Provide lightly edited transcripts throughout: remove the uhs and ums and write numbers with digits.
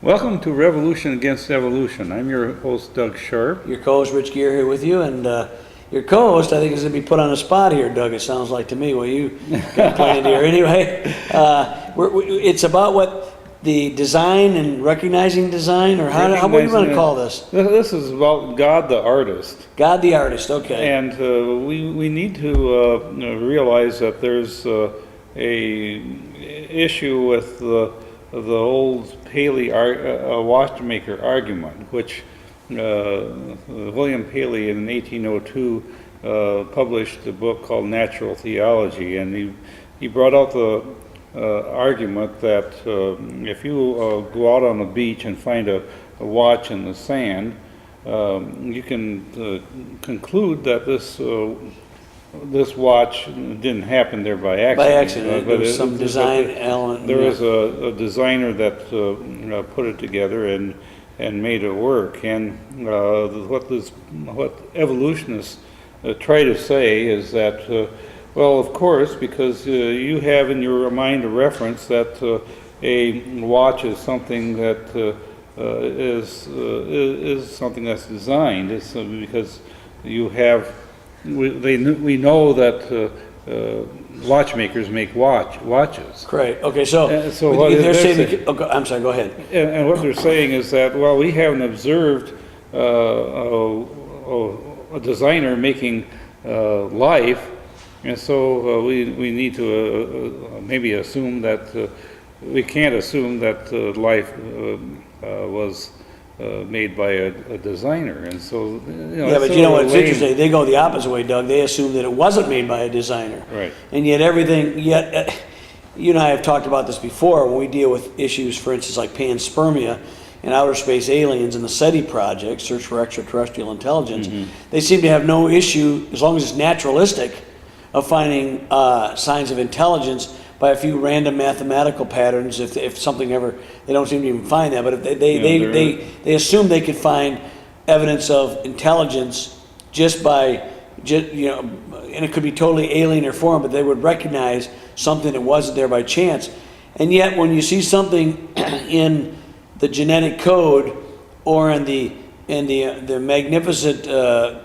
Welcome to Revolution Against Evolution. I'm your host, Doug Sharp. Your co-host, Rich Geer, here with you. And your co-host, I think, is going to be put on the spot here, Doug, it sounds like to me. Well, you got planned here. Anyway, it's about what the design and recognizing design, or what do you want to call this? This is about God the artist. God the artist, okay. And we need to realize that there's a issue with the old Paley Watchmaker argument, which William Paley in 1802 published a book called Natural Theology, and he brought out the argument that if you go out on the beach and find a watch in the sand, you can conclude that this watch didn't happen there by accident. By accident, there was some design element. There was a designer that put it together and made it work. And what evolutionists try to say is that, well, of course, because you have in your mind a reference that a watch is something that is something that's designed. It's because you have. We know that watchmakers make watches. Correct. Okay, so they're saying, I'm sorry, go ahead. And what they're saying is that, well, we haven't observed a designer making life, and so we need to maybe assume that we can't assume that life was made by a designer, and so yeah, but you know what's interesting? They go the opposite way, Doug. They assume that it wasn't made by a designer, right? And yet you and I have talked about this before when we deal with issues, for instance, like panspermia and outer space aliens and the SETI project, Search for Extraterrestrial Intelligence. Mm-hmm. They seem to have no issue, as long as it's naturalistic, of finding signs of intelligence by a few random mathematical patterns. If something ever, they don't seem to even find that, but if they assume they could find evidence of intelligence just by, and it could be totally alien or foreign, but they would recognize something that wasn't there by chance. And yet when you see something in the genetic code or in the magnificent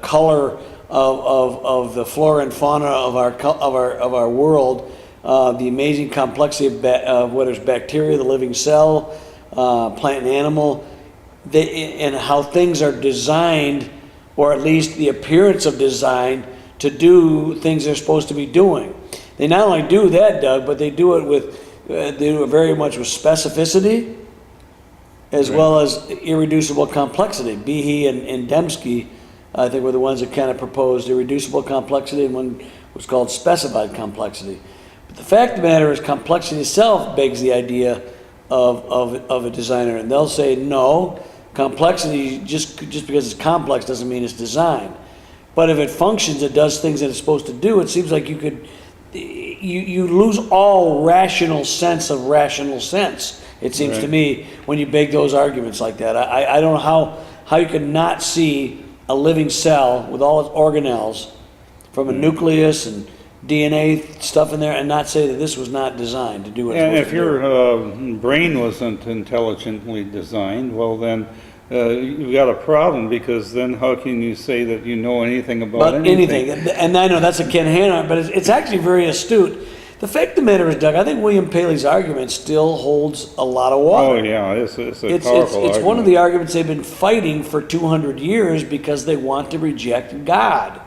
color of the flora and fauna of our world, the amazing complexity of whether it's bacteria, the living cell, plant and animal, and how things are designed, or at least the appearance of design, to do things they're supposed to be doing. They not only do that, Doug, but they do it very much with specificity, as well as irreducible complexity. Behe and Dembski, I think, were the ones that kind of proposed irreducible complexity, and one was called specified complexity. But the fact of the matter is, complexity itself begs the idea of a designer, and they'll say no, complexity just because it's complex doesn't mean it's designed. But if it functions, it does things that it's supposed to do. It seems like you lose all rational sense of rational sense. It seems to me when you beg those arguments like that. I don't know how you could not see a living cell with all its organelles from a nucleus and DNA stuff in there and not say that this was not designed to do what it's supposed to do. And if your brain wasn't intelligently designed, well then you've got a problem, because then how can you say that you know anything about anything? And I know that's a Ken Hanna, but it's actually very astute. The fact of the matter is, Doug, I think William Paley's argument still holds a lot of water. Oh yeah, it's a powerful argument. It's one of the arguments they've been fighting for 200 years because they want to reject God.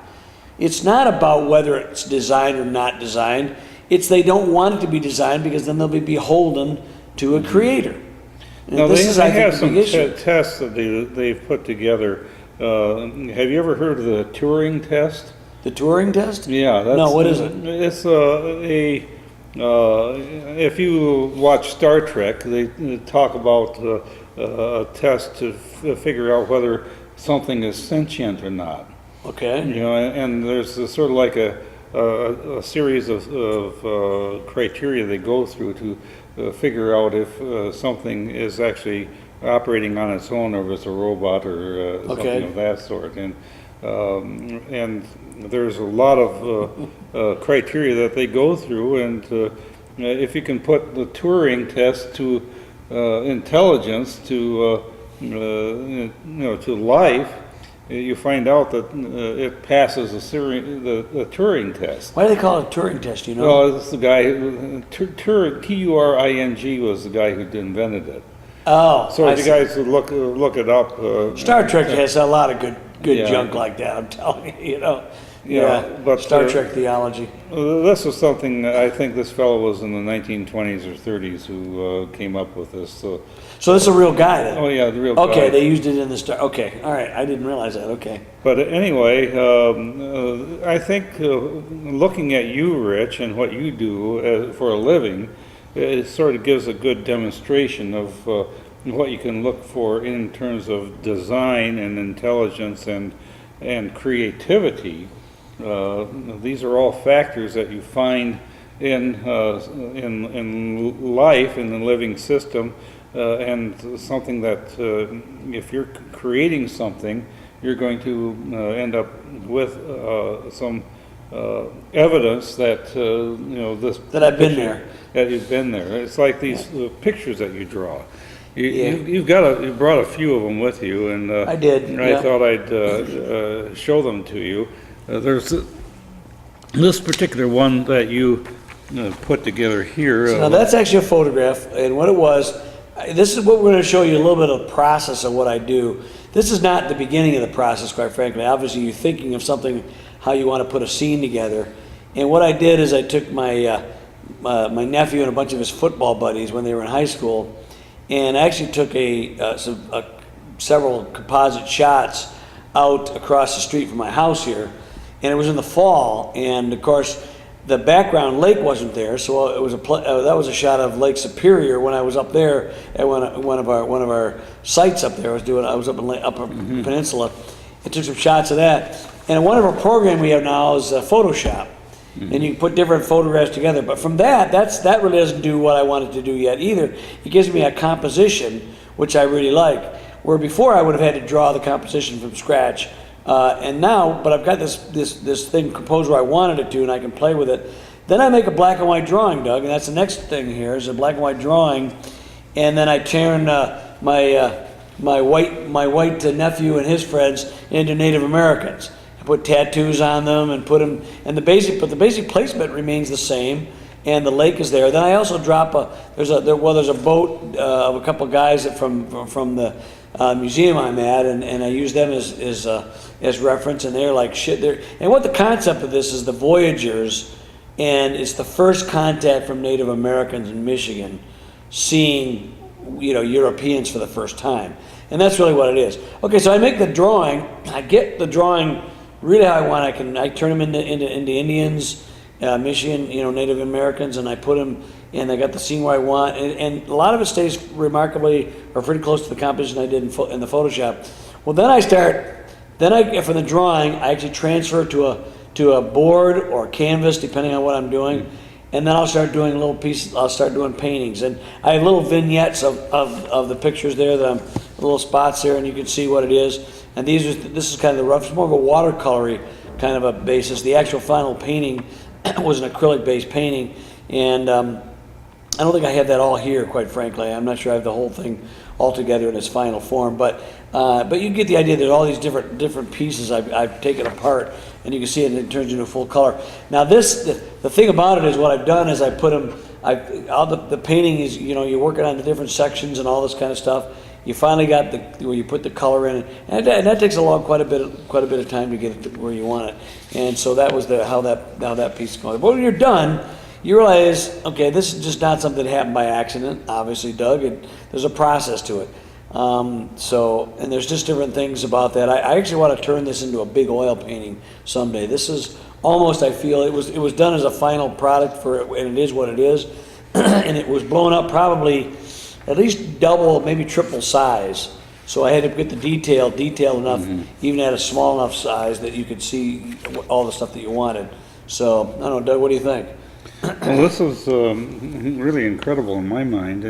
It's not about whether it's designed or not designed. It's they don't want it to be designed because then they'll be beholden to a creator. And now, they have some tests that they've put together. Have you ever heard of the Turing test? The Turing test? Yeah. No, what is it? It's if you watch Star Trek, they talk about a test to figure out whether something is sentient or not. Okay. And there's sort of like a series of criteria they go through to figure out if something is actually operating on its own, or if it's a robot or something of that sort. And there's a lot of criteria that they go through, and if you can put the Turing test to intelligence to you know, to life, you find out that it passes the Turing test. Why do they call it a Turing test, you know? Well, it's the guy who, Turing was the guy who invented it. Oh, So I if you see. guys would look it up. Star Trek has a lot of good Yeah. junk like that, I'm telling you, you know? Yeah, but, Star Trek theology. This was something, I think this fellow was in the 1920s or 30s who came up with this. So this is a real guy then? Oh yeah, the real Okay, guy. they used it in the Star, okay, all right, I didn't realize that, okay. But anyway, I think looking at you, Rich, and what you do for a living, it sort of gives a good demonstration of what you can look for in terms of design and intelligence and creativity. These are all factors that you find in life, in the living system, and something that if you're creating something, you're going to end up with some evidence that you know this That I've been there. That you've been there. It's like these pictures that you draw. Yeah. You brought a few of them with you, and I did, and yeah. I thought I'd show them to you. There's this particular one that you put together here. Now that's actually a photograph, and what it was, this is what we're going to show you a little bit of the process of what I do. This is not the beginning of the process, quite frankly. Obviously, you're thinking of something, how you want to put a scene together. And what I did is I took my my nephew and a bunch of his football buddies when they were in high school, and I actually took several composite shots out across the street from my house here. And it was in the fall, and of course, the background lake wasn't there, so it was that was a shot of Lake Superior when I was up there at one of our sites up there. I was up in Upper Peninsula, and took some shots of that. And one of our program we have now is Photoshop, and you can put different photographs together. But from that really doesn't do what I wanted to do yet either. It gives me a composition, which I really like. Where before I would have had to draw the composition from scratch. And now, but I've got this thing composed where I wanted it to, and I can play with it. Then I make a black and white drawing, Doug, and that's the next thing here is a black and white drawing. And then I turn my white nephew and his friends into Native Americans. I put tattoos on them and put them, and the basic placement remains the same. And the lake is there. Then I also drop there's a boat of a couple guys from the museum I'm at, and I use them as reference, and they're like shit. And what the concept of this is the Voyagers, and it's the first contact from Native Americans in Michigan, seeing Europeans for the first time, and that's really what it is. Okay, so I make the drawing. I get the drawing really how I want. I turn them into Indians. Michigan, Native Americans, and I put them, and I got the scene where I want, and a lot of it stays remarkably, or pretty close to the composition I did in the Photoshop. Well, then from the drawing, I actually transfer to a board or a canvas, depending on what I'm doing, and then I'll start doing I'll start doing paintings, and I have little vignettes of the pictures there, little spots there, and you can see what it is, and this is kind of the rough, it's more of a watercolory kind of a basis. The actual final painting was an acrylic-based painting, and I don't think I have that all here, quite frankly. I'm not sure I have the whole thing all together in its final form, but you get the idea. There's all these different pieces I've taken apart, and you can see it turns into full color. Now the thing about it is what I've done is I put them. The painting is you're working on the different sections and all this kind of stuff. You finally got where you put the color in, and that takes quite a bit of time to get it to where you want it. And so that was how that piece is going. But when you're done, you realize, okay, this is just not something that happened by accident. Obviously, Doug, there's a process to it. And there's just different things about that. I actually want to turn this into a big oil painting someday. This is almost, I feel, it was done as a final product for it, and it is what it is. And it was blown up probably at least double, maybe triple size. So I had to get the detail enough, even at a small enough size that you could see all the stuff that you wanted. So, I don't know, Doug, what do you think? Well, this is really incredible in my mind.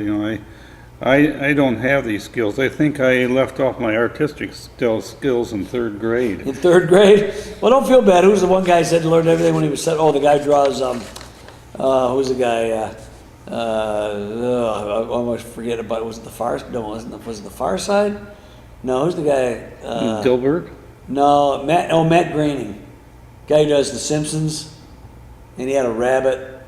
I don't have these skills. I think I left off my artistic skills in third grade. In third grade? Well, don't feel bad. Who's the one guy who said he learned everything when he was set? Oh, the guy draws, who's the guy? I almost forget about, was it the Far, no, was it the Far Side? No, who's the guy? Dilbert? No, Matt Groening. Guy who does The Simpsons, and he had a rabbit.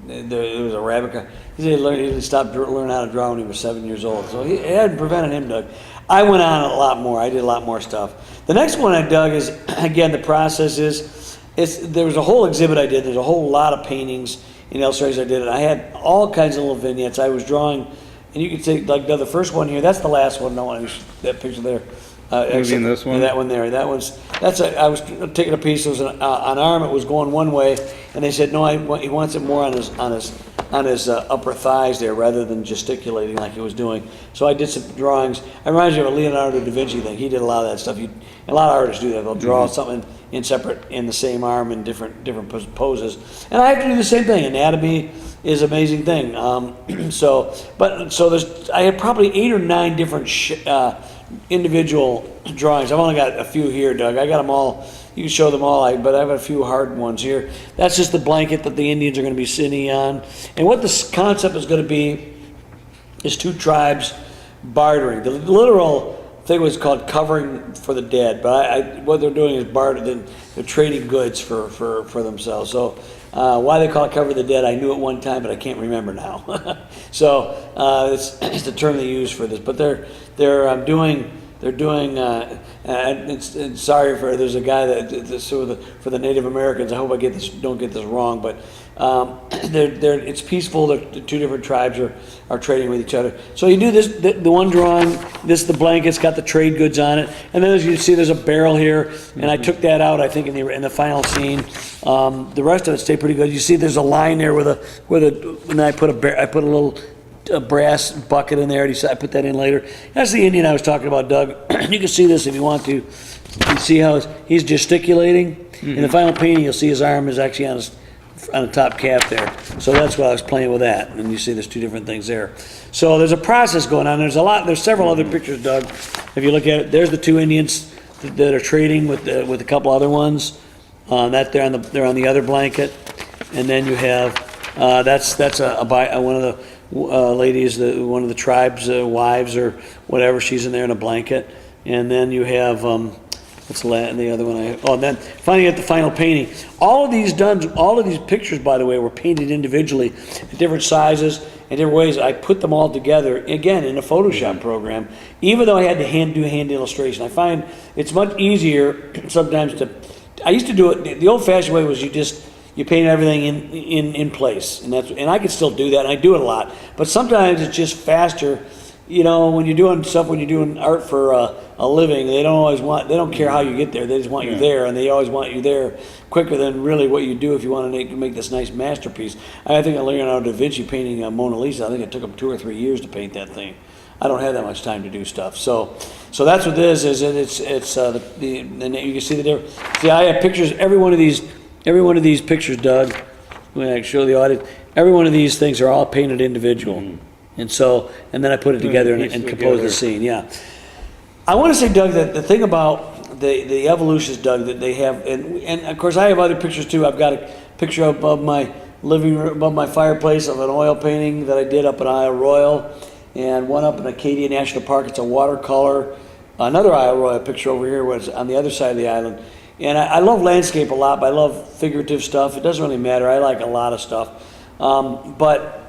There was a rabbit guy. He stopped learning how to draw when he was 7 years old. So it hadn't prevented him, Doug. I went on a lot more. I did a lot more stuff. The next one I dug is, again, the process is, there was a whole exhibit I did. There's a whole lot of paintings and illustrations I did. And I had all kinds of little vignettes. I was drawing, and you can see, like the first one here, that's the last one. That picture there. Maybe in this one? That one there. I was taking a piece. It was an arm. It was going one way, and they said no. He wants it more on his upper thighs there, rather than gesticulating like he was doing. So I did some drawings. It reminds me of a Leonardo da Vinci thing. He did a lot of that stuff. A lot of artists do that. They'll draw something in the same arm in different poses. And I have to do the same thing. Anatomy is an amazing thing. So I had probably 8 or 9 different individual drawings. I've only got a few here, Doug. I got them all. You can show them all, but I have a few hard ones here. That's just the blanket that the Indians are going to be sitting on. And what this concept is going to be is 2 tribes bartering. The literal thing was called covering for the dead, but what they're doing is bartering. They're trading goods for themselves. So why they call it cover the dead, I knew at one time, but I can't remember now. So it's the term they use for this. But they're doing. And sorry there's a guy for the Native Americans. I hope I don't get this wrong, but it's peaceful. The 2 different tribes are trading with each other. So you do this. The one drawing, the blanket's got the trade goods on it, and then as you see, there's a barrel here, and I took that out. I think in the final scene. The rest of it stayed pretty good. You see, there's a line there and I put a little brass bucket in there. I put that in later. That's the Indian I was talking about, Doug. You can see this if you want to. You can see how he's gesticulating. In the final painting, you'll see his arm is actually on the top cap there. So that's what I was playing with that. And you see there's 2 different things there. So there's a process going on. There's several other pictures, Doug. If you look at it, there's the 2 Indians that are trading with a couple other ones. They're on the other blanket. And then you have that's one of the ladies, one of the tribe's wives or whatever. She's in there in a blanket. And then you have what's the other one? And then finally at the final painting. All of these pictures, by the way, were painted individually in different sizes and different ways. I put them all together again in a Photoshop program. Even though I had to do hand illustration, I find it's much easier sometimes to. I used to do it the old-fashioned way. Was you paint everything in place, and I can still do that, and I do it a lot. But sometimes it's just faster. When you're doing art for a living, they don't care how you get there. They just want you there, and they always want you there quicker than really what you do if you want to make this nice masterpiece. I think Leonardo da Vinci painting Mona Lisa, I think it took him 2 or 3 years to paint that thing. I don't have that much time to do stuff. So that's what this is. And you can see the difference. See, I have pictures. Every one of these pictures, Doug, when I show the audience, every one of these things are all painted individual. And then I put it together and compose the scene. Yeah. I want to say, Doug, that the thing about the evolutions, Doug, that they have, and of course I have other pictures too. I've got a picture above my living room, above my fireplace, of an oil painting that I did up in Isle Royal, and one up in Acadia National Park. It's a watercolor. Another Isle Royal picture over here was on the other side of the island. And I love landscape a lot, but I love figurative stuff. It doesn't really matter. I like a lot of stuff. But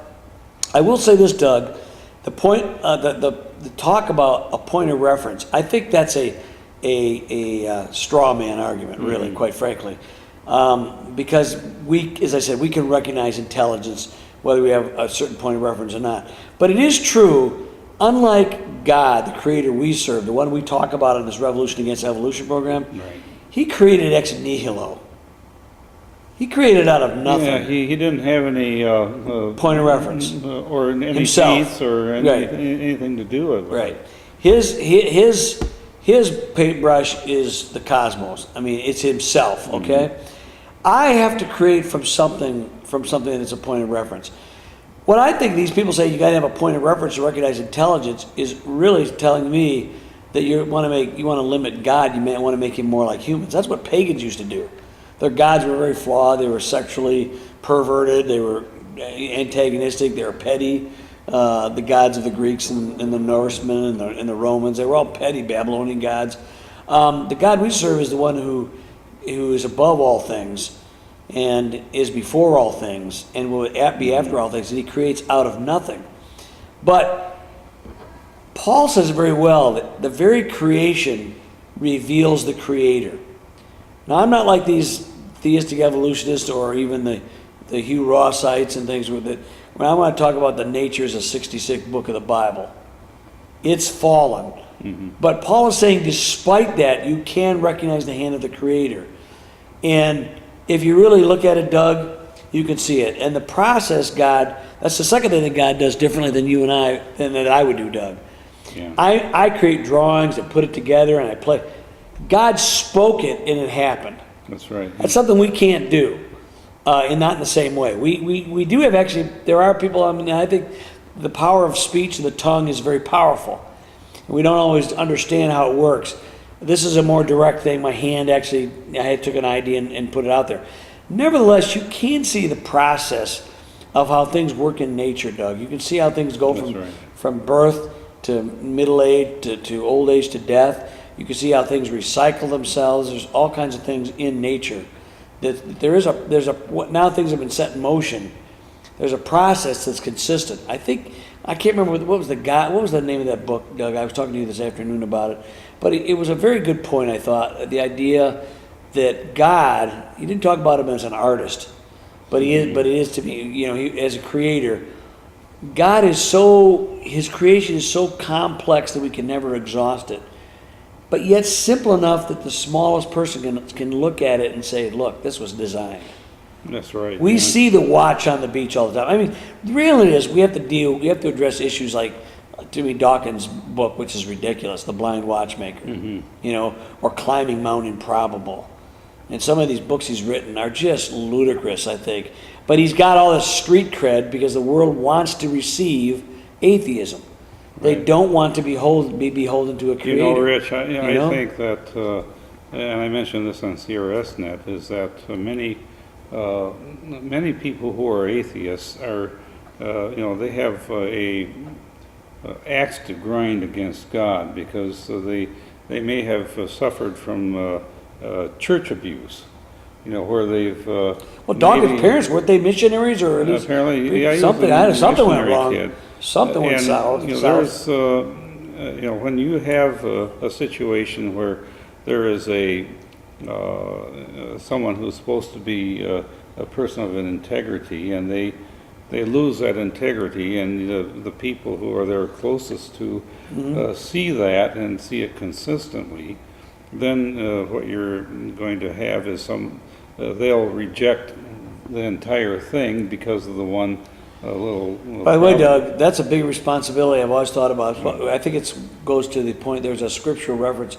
I will say this, Doug, the point, the talk about a point of reference, I think that's a straw man argument, really, quite frankly. Because as I said, we can recognize intelligence, whether we have a certain point of reference or not. But it is true, unlike God, the creator we serve, the one we talk about in this Revolution Against Evolution program, he created ex nihilo. He created out of nothing. Yeah, he didn't have any point of reference or any himself teeth or anything to do with it. Right. His paintbrush is the cosmos. I mean, it's himself. Okay. I have to create from something that's a point of reference. What I think these people say you got to have a point of reference to recognize intelligence is really telling me that you want to limit God. You may want to make him more like humans. That's what pagans used to do. Their gods were very flawed. They were sexually perverted. They were antagonistic, they were petty. The gods of the Greeks and the Norsemen and the Romans, they were all petty Babylonian gods. The God we serve is the one who is above all things and is before all things and will be after all things, and he creates out of nothing. But Paul says very well that the very creation reveals the creator. Now, I'm not like these theistic evolutionists or even the Hugh Rossites and things with it. When I want to talk about the nature is a 66th book of the Bible, it's fallen. Mm-hmm. But Paul is saying despite that, you can recognize the hand of the creator. And if you really look at it, Doug, you can see it. And the process, God, that's the second thing that God does differently than you and I, than that I would do, Doug. Yeah. I create drawings and put it together and I play. God spoke it and it happened. That's right. That's something we can't do, and not in the same way. We do have actually, there are people, I mean, I think the power of speech and the tongue is very powerful. We don't always understand how it works. This is a more direct thing. My hand actually, I took an idea and put it out there. Nevertheless, you can see the process of how things work in nature, Doug. You can see how things go from birth to middle age to old age to death. You can see how things recycle themselves. There's all kinds of things in nature. Now things have been set in motion. There's a process that's consistent. I can't remember what was the name of that book, Doug. I was talking to you this afternoon about it. But it was a very good point, I thought. The idea that God, he didn't talk about him as an artist, but he is to be, as a creator. God is his creation is so complex that we can never exhaust it. But yet simple enough that the smallest person can look at it and say, look, this was designed. That's right. We see the watch on the beach all the time. I mean, really it is, we have to address issues like Timmy Dawkins' book, which is ridiculous, The Blind Watchmaker, or Climbing Mount Improbable. And some of these books he's written are just ludicrous, I think. But he's got all this street cred because the world wants to receive atheism. They don't want to be beholden to a creator. Rich, I think that, and I mentioned this on CRSNet, is that many people who are atheists are, they have a axe to grind against God because they may have suffered from church abuse, where they've. Well, Dawkins' parents, weren't they missionaries or at least apparently? Yeah, something went wrong. Kid. Something went south. There's, when you have a situation where there is someone who's supposed to be a person of an integrity, and they lose that integrity, and the people who are there closest to see that and see it consistently, then what you're going to have is they'll reject the entire thing because of the one little By the way, Doug, that's a big responsibility I've always thought about. I think it goes to the point, there's a scriptural reference,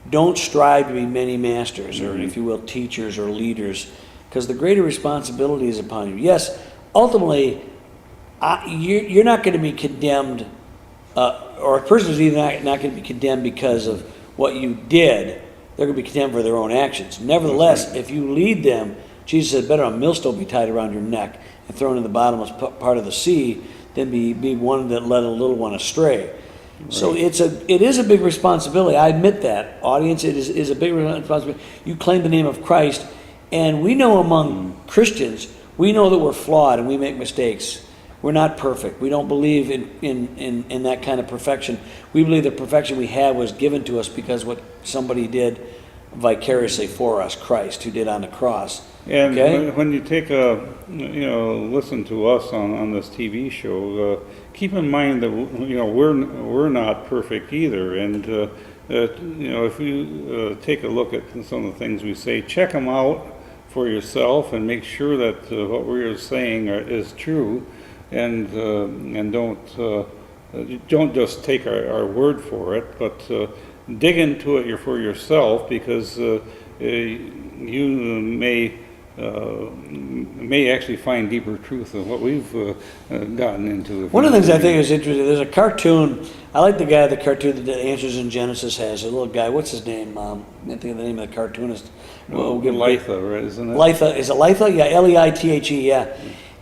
don't strive to be many masters, or if you will, teachers or leaders, because the greater responsibility is upon you. Yes, ultimately, you're not going to be condemned, or a person is either not going to be condemned because of what you did. They're going to be condemned for their own actions. Nevertheless, if you lead them, Jesus said, better a millstone be tied around your neck and thrown in the bottomless part of the sea than be one that led a little one astray. Right. So it is a big responsibility. I admit that. Audience, it is a big responsibility. You claim the name of Christ, and we know among Christians, we know that we're flawed and we make mistakes. We're not perfect. We don't believe in that kind of perfection. We believe the perfection we have was given to us because what somebody did vicariously for us, Christ, who did on the cross. And when you take listen to us on this TV show, keep in mind that we're not perfect either. And if you take a look at some of the things we say, check them out for yourself and make sure that what we're saying is true, and don't just take our word for it, but dig into it for yourself, because you may actually find deeper truth in what we've gotten into. One of the things I think is interesting, there's a cartoon, I like the guy, the cartoon that Answers in Genesis has, a little guy, what's his name? I can't think of the name of the cartoonist. Litha, right, isn't it? Litha, is it Litha? Yeah, Leithe, yeah.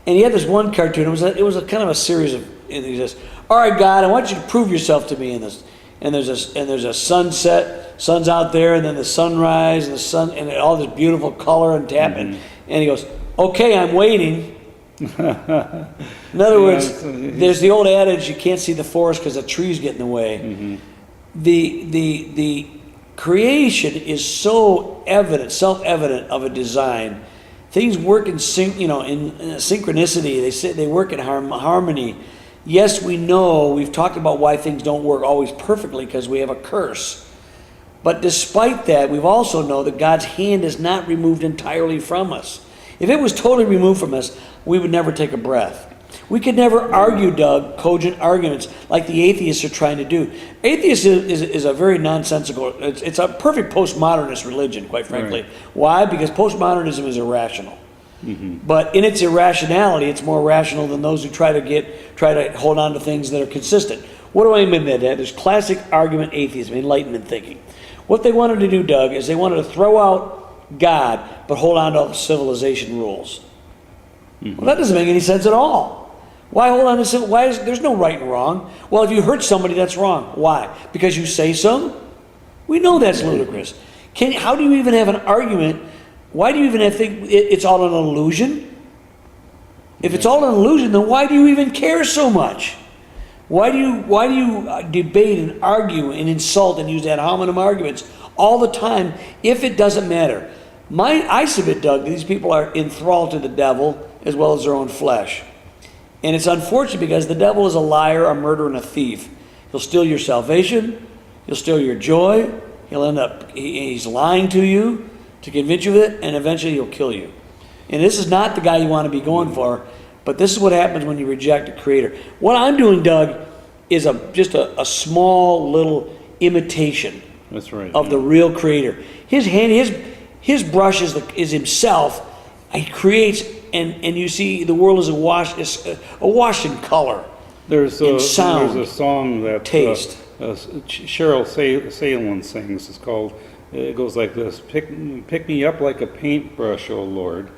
And he had this one cartoon. It was a kind of a series of. And he says, "All right, God, I want you to prove yourself to me in this." And there's a sunset, sun's out there, and then the sunrise, and the sun, and all this beautiful color and tapping. And he goes, "Okay, I'm waiting." In other words, there's the old adage, you can't see the forest because the trees get in the way. The creation is so evident, self-evident of a design. Things work in in synchronicity. They say they work in harmony. Yes, we know, we've talked about why things don't work always perfectly because we have a curse. But despite that, we've also know that God's hand is not removed entirely from us. If it was totally removed from us, we would never take a breath. We could never argue, Doug, cogent arguments like the atheists are trying to do. Atheism is a very nonsensical, it's a perfect postmodernist religion, quite frankly. Right. Why? Because postmodernism is irrational. But in its irrationality, it's more rational than those who try to hold on to things that are consistent. What do I mean by that? There's classic argument atheism, enlightenment thinking. What they wanted to do, Doug, is they wanted to throw out God, but hold on to all the civilization rules. Well, that doesn't make any sense at all. Why hold on to there's no right and wrong. Well, if you hurt somebody, that's wrong. Why? Because you say so? We know that's ludicrous. How do you even have an argument? Why do you even think it's all an illusion? If it's all an illusion, then why do you even care so much? Why do you debate and argue and insult and use ad hominem arguments all the time if it doesn't matter? I submit, Doug, that these people are enthralled to the devil as well as their own flesh. And it's unfortunate because the devil is a liar, a murderer, and a thief. He'll steal your salvation. He'll steal your joy. He's lying to you to convince you of it, and eventually he'll kill you. And this is not the guy you want to be going for, but this is what happens when you reject a creator. What I'm doing, Doug, is just a small little imitation of the real creator. His brush is himself. He creates, and you see the world is awash in color, in sound, there's a song that taste. Cheryl Salin sings. It's called. It goes like this: pick me up like a paintbrush, O Lord,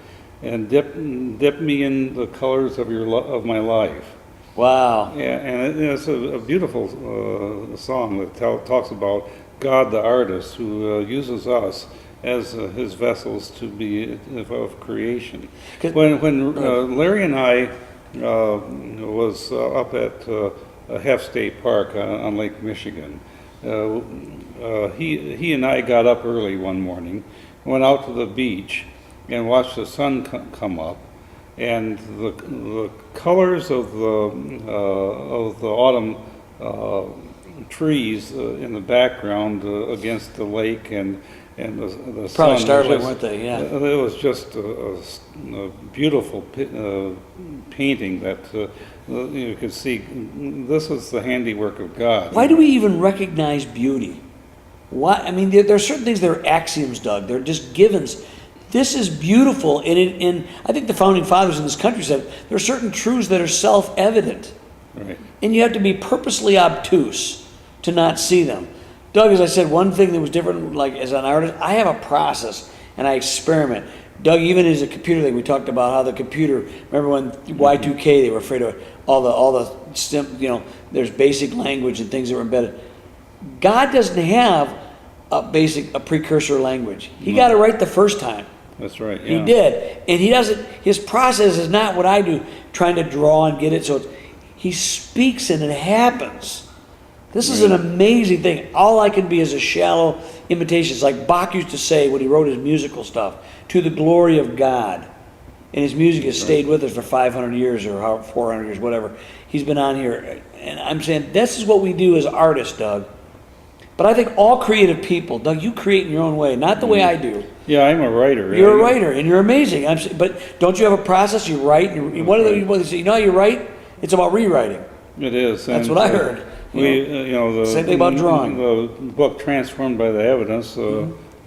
and dip me in the colors of my life. Wow. Yeah, and it's a beautiful song that talks about God, the artist, who uses us as his vessels to be of creation. When Larry and I was up at Hef State Park on Lake Michigan, he and I got up early one morning, went out to the beach, and watched the sun come up, and the colors of the autumn trees in the background against the lake and the sun. Probably startling, weren't they? Yeah. It was just a beautiful painting that you could see. This was the handiwork of God. Why do we even recognize beauty? Why? I mean, there are certain things that are axioms, Doug. They're just givens. This is beautiful, and I think the founding fathers in this country said there are certain truths that are self-evident. Right. And you have to be purposely obtuse to not see them. Doug, as I said, one thing that was different, like as an artist, I have a process and I experiment. Doug, even as a computer thing, we talked about how the computer, remember when Y2K, they were afraid of all the there's basic language and things that were embedded. God doesn't have a precursor language. He got it right the first time. That's right. Yeah. He did. And he doesn't, his process is not what I do, trying to draw and get it. So he speaks and it happens. This is an amazing thing. All I can be is a shallow imitation. It's like Bach used to say when he wrote his musical stuff, to the glory of God. And his music has stayed with us for 500 years or 400 years, whatever. He's been on here. And I'm saying this is what we do as artists, Doug. But I think all creative people, Doug, you create in your own way, not the way I do. Yeah, I'm a writer. You're a writer, and you're amazing. But don't you have a process? You write. You know how you write? It's about rewriting. It is. That's what I heard. Same thing about drawing. The book Transformed by the Evidence,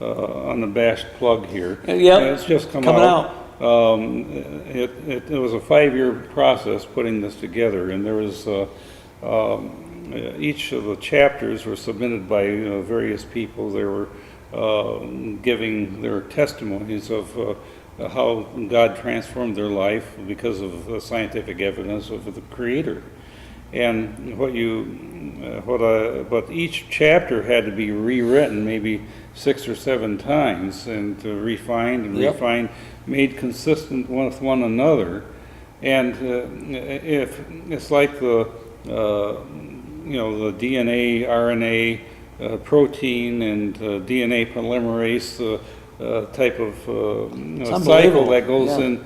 unabashed plug here. Yep. It's just coming out. It was a 5-year process putting this together, and there was each of the chapters were submitted by various people. They were giving their testimonies of how God transformed their life because of the scientific evidence of the Creator. And but each chapter had to be rewritten maybe 6 or 7 times and refined and Yep. refined, made consistent with one another. And if it's like the the DNA, RNA, protein, and DNA polymerase type of cycle unbelievable. that goes Yeah. in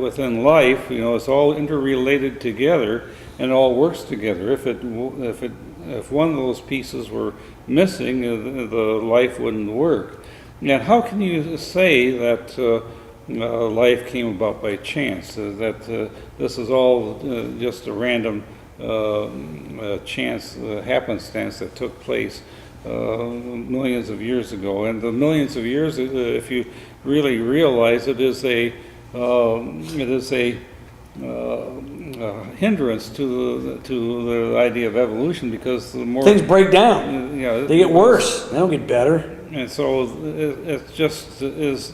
within life, it's all interrelated together and all works together. If one of those pieces were missing, the life wouldn't work. And how can you say that life came about by chance? That this is all just a random chance, happenstance that took place millions of years ago? And the millions of years, if you really realize it, is a hindrance to the idea of evolution, because the more Things break down. They get worse. They don't get better. and so it just is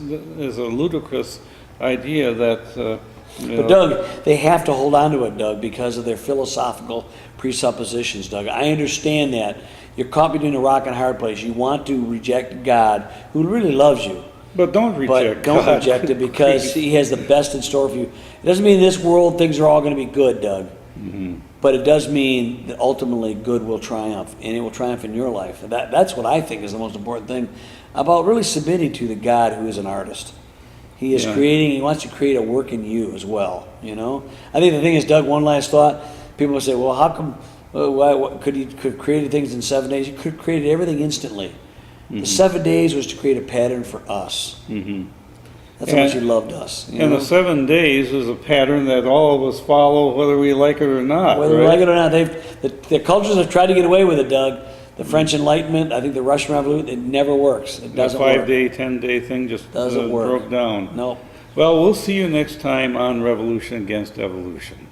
a ludicrous idea that But Doug, they have to hold on to it, Doug, because of their philosophical presuppositions, Doug. I understand that. You're caught between a rock and a hard place. You want to reject God, who really loves you. but don't reject But don't God. reject it, because He has the best in store for you. It doesn't mean in this world things are all going to be good, Doug. But it does mean that ultimately good will triumph, and it will triumph in your life. And that's what I think is the most important thing about really submitting to the God who is an artist. He is creating, He wants to create a work in you as well, I think the thing is, Doug, one last thought. People will say, well, how come, could He could create things in 7 days? He could have created everything instantly. The 7 days was to create a pattern for us. That's how much He loved us. And the 7 days is a pattern that all of us follow, whether we like it or not. Whether we right? like it or not, the cultures have tried to get away with it, Doug. The French Enlightenment, I think the Russian Revolution, it never works. It doesn't That work. 5-day, 10-day thing just Doesn't work. broke down. No. Well, we'll see you next time on Revolution Against Evolution.